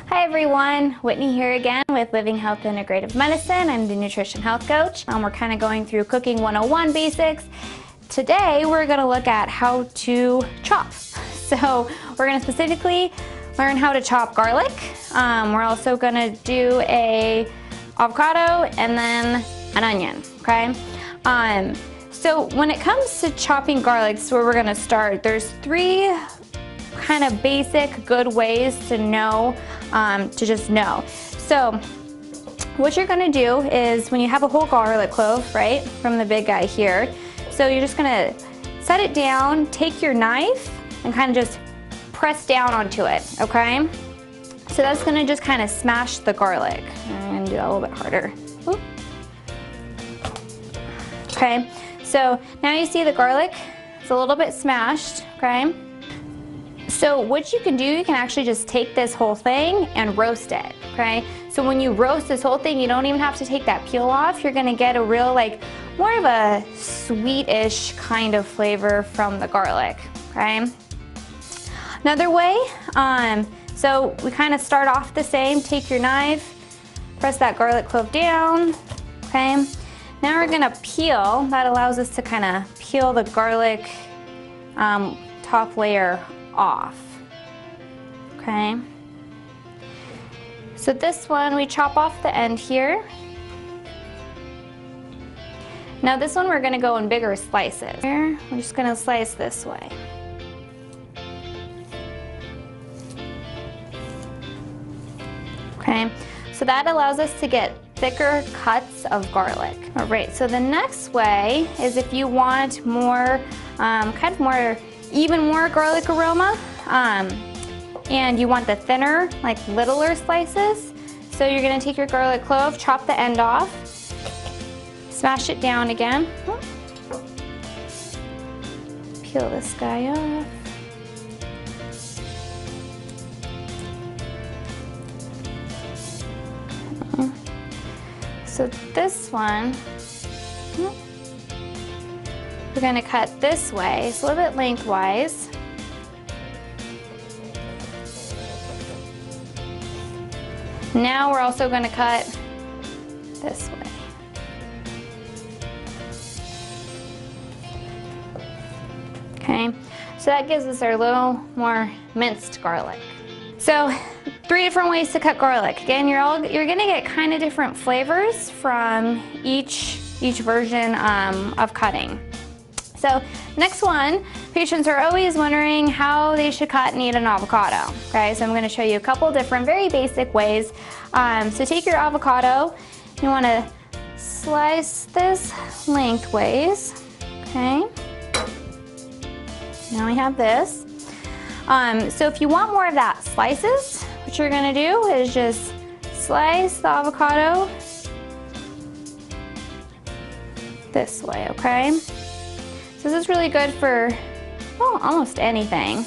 Hi everyone, Whitney here again with Living Health Integrative Medicine. I'm the Nutrition Health Coach. We're kind of going through Cooking 101 basics. Today we're going to look at how to chop. So we're going to specifically learn how to chop garlic. We're also going to do a avocado and then an onion, okay? So when it comes to chopping garlic, so where we're going to start, there's three kind of basic good ways to know, to just know. So what you're gonna do is when you have a whole garlic clove, right, from the big guy here, so you're just gonna set it down, take your knife, and kind of just press down onto it, okay? So that's gonna just kind of smash the garlic. I'm gonna do that a little bit harder. Ooh. Okay, so now you see the garlic, it's a little bit smashed, okay? So what you can do, you can actually just take this whole thing and roast it, okay? So when you roast this whole thing, you don't even have to take that peel off. You're gonna get a real, like, more of a sweetish kind of flavor from the garlic, okay? Another way, so we kind of start off the same. Take your knife, press that garlic clove down, okay? Now we're gonna peel. That allows us to kind of peel the garlic top layer off, okay? So this one, we chop off the end here. Now this one, we're gonna go in bigger slices. Here, we're just gonna slice this way. Okay, so that allows us to get thicker cuts of garlic. All right, so the next way is if you want more, even more garlic aroma, and you want the thinner, like littler slices. So you're gonna take your garlic clove, chop the end off, smash it down again. Peel this guy off. So this one, we're gonna cut this way, it's a little bit lengthwise. Now we're also gonna cut this way. Okay, so that gives us our little more minced garlic. So 3 different ways to cut garlic. Again, you're gonna get kind of different flavors from each version of cutting. So next one, patients are always wondering how they should cut and eat an avocado. Okay, so I'm going to show you a couple different very basic ways. So take your avocado, you want to slice this lengthways. Okay, now we have this. So if you want more of that slices, what you're going to do is just slice the avocado this way, okay? This is really good for, well, almost anything.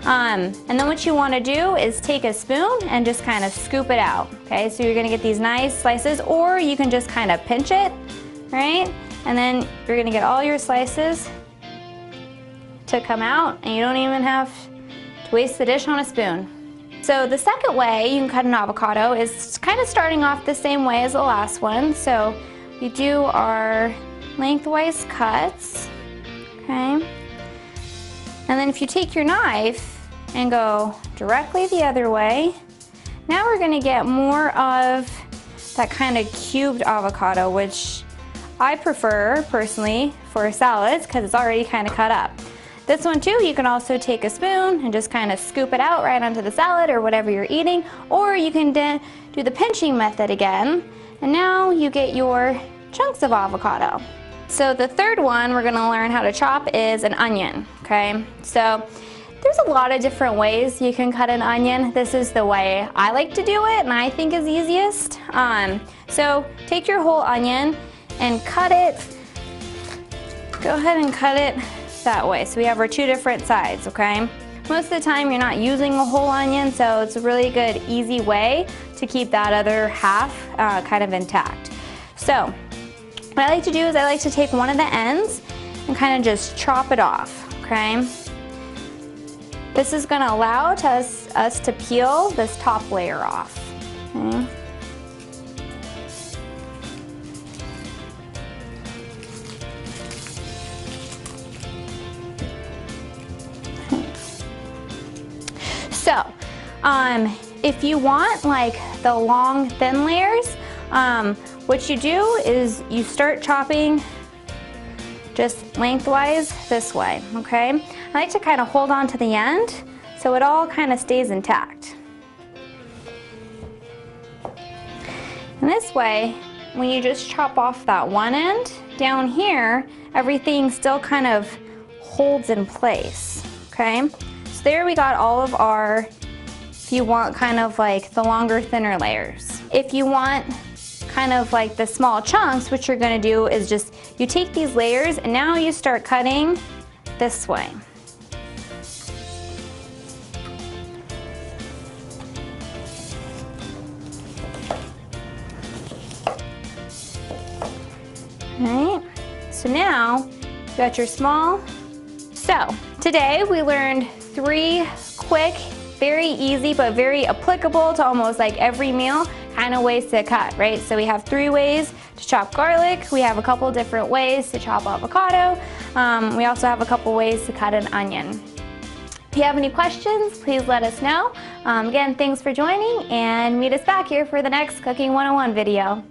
And then what you want to do is take a spoon and just kind of scoop it out. Okay, so you're going to get these nice slices, or you can just kind of pinch it, right? And then you're going to get all your slices to come out, and you don't even have to waste the dish on a spoon. So the second way you can cut an avocado is kind of starting off the same way as the last one. So we do our lengthwise cuts. Okay, and then if you take your knife and go directly the other way, now we're going to get more of that kind of cubed avocado, which I prefer personally for salads because it's already kind of cut up. This one too, you can also take a spoon and just kind of scoop it out right onto the salad or whatever you're eating, or you can do the pinching method again, and now you get your chunks of avocado. So the third one we're gonna learn how to chop is an onion, okay? So there's a lot of different ways you can cut an onion. This is the way I like to do it and I think is easiest. So take your whole onion and cut it, go ahead and cut it that way. So we have our 2 different sides, okay? Most of the time you're not using a whole onion, so it's a really good, easy way to keep that other half kind of intact. So what I like to do is I like to take one of the ends and kind of just chop it off, okay? This is going to allow us to peel this top layer off. Okay. So, if you want like the long thin layers, what you do is you start chopping just lengthwise this way, okay? I like to kind of hold on to the end so it all kind of stays intact. And this way, when you just chop off that one end, down here, everything still kind of holds in place, okay? So there we got all of our, if you want kind of like the longer, thinner layers. If you want kind of like the small chunks, what you're gonna do is just, you take these layers and now you start cutting this way. All right, so now you got your small. So today we learned 3 quick, very easy, but very applicable to almost like every meal kind of ways to cut, right? So we have 3 ways to chop garlic. We have a couple different ways to chop avocado. We also have a couple ways to cut an onion. If you have any questions, please let us know. Again, thanks for joining, and meet us back here for the next Cooking 101 video.